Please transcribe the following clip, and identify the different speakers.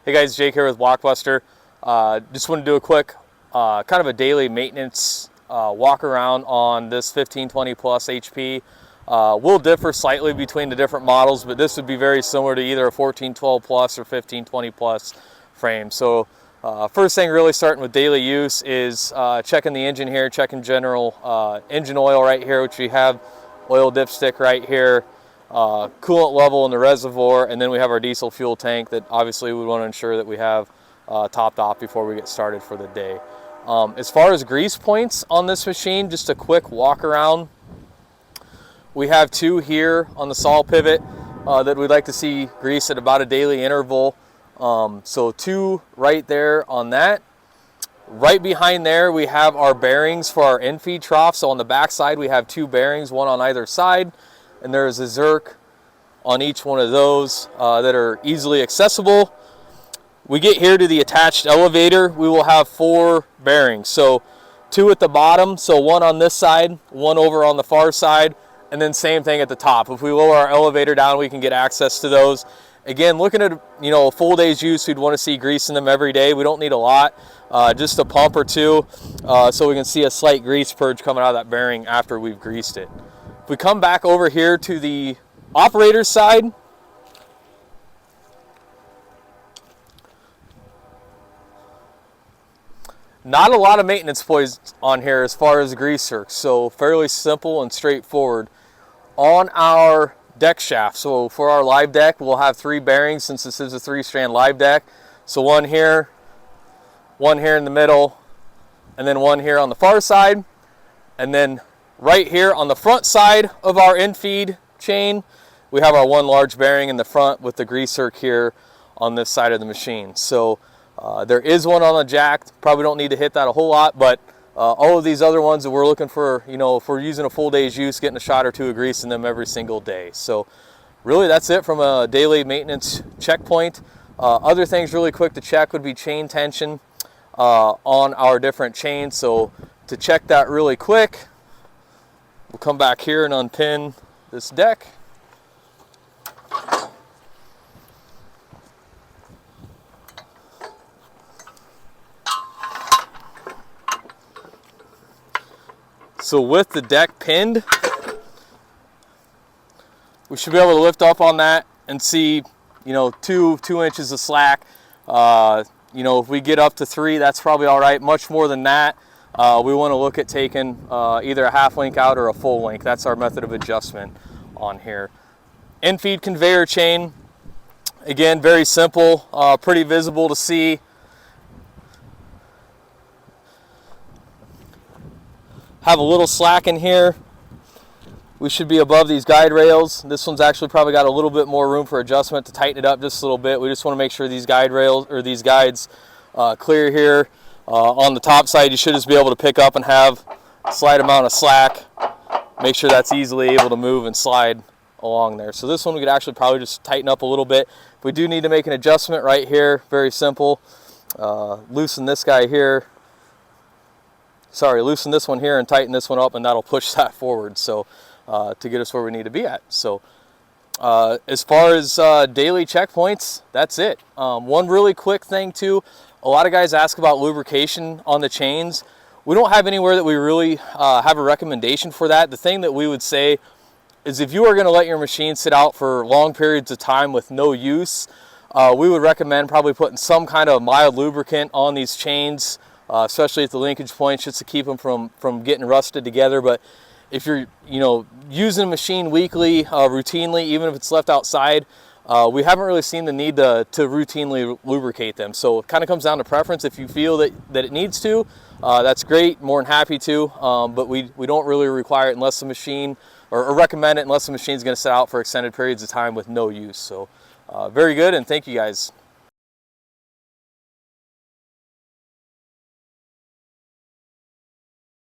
Speaker 1: Hey guys, Jake here with Blockbuster. Just want to do a quick kind of a daily maintenance walk around on this 1520 plus HP. Will differ slightly between the different models, but this would be very similar to either a 1412 plus or 1520 plus frame. So first thing really starting with daily use is checking the engine here, checking general engine oil right here, which we have oil dipstick right here. Coolant level in the reservoir, and then we have our diesel fuel tank that obviously we want to ensure that we have topped off before we get started for the day. As far as grease points on this machine, just a quick walk around. We have two here on the saw pivot that we'd like to see grease at about a daily interval. So two right there on that. Right behind there we have our bearings for our infeed trough. So on the back side we have two bearings, one on either side. And there's a zerk on each one of those that are easily accessible. We get here to the attached elevator, we will have four bearings. So two at the bottom, so one on this side, one over on the far side, and then same thing at the top. If we lower our elevator down, we can get access to those. Again, looking at a full day's use, we'd want to see grease in them every day. We don't need a lot, just a pump or two, so we can see a slight grease purge coming out of that bearing after we've greased it. If we come back over here to the operator's side, not a lot of maintenance points on here as far as grease zerks, so fairly simple and straightforward. On our deck shaft, so for our live deck, we'll have three bearings since this is a 3-strand live deck. So one here in the middle, and then one here on the far side, and then right here on the front side of our infeed chain, we have our one large bearing in the front with the grease zerk here on this side of the machine. So there is one on the jack. Probably don't need to hit that a whole lot, but all of these other ones that we're looking for, if we're using a full day's use, getting a shot or two of grease in them every single day. So really that's it from a daily maintenance checkpoint. Other things really quick to check would be chain tension on our different chains. So to check that really quick, we'll come back here and unpin this deck. So with the deck pinned, we should be able to lift up on that and see, two inches of slack. If we get up to 3, that's probably all right. Much more than that, we want to look at taking either a half link out or a full link. That's our method of adjustment on here. Infeed conveyor chain, again, very simple, pretty visible to see. Have a little slack in here. We should be above these guide rails. This one's actually probably got a little bit more room for adjustment to tighten it up just a little bit. We just want to make sure these guide rails or these guides clear here. On the top side, you should just be able to pick up and have a slight amount of slack. Make sure that's easily able to move and slide along there. So this one we could actually probably just tighten up a little bit. If we do need to make an adjustment right here, very simple. Loosen this guy here. Loosen this one here and tighten this one up, and that'll push that forward. So to get us where we need to be at. So as far as daily checkpoints, that's it. One really quick thing too, a lot of guys ask about lubrication on the chains. We don't have anywhere that we really have a recommendation for that. The thing that we would say is if you are going to let your machine sit out for long periods of time with no use, we would recommend probably putting some kind of mild lubricant on these chains, especially at the linkage points, just to keep them from getting rusted together. But if you're using a machine weekly, routinely, even if it's left outside, we haven't really seen the need to routinely lubricate them. So it kind of comes down to preference. If you feel that it needs to, that's great, more than happy to, but we don't really require it unless the machine, or recommend it unless the machine is going to sit out for extended periods of time with no use. So very good, and thank you guys.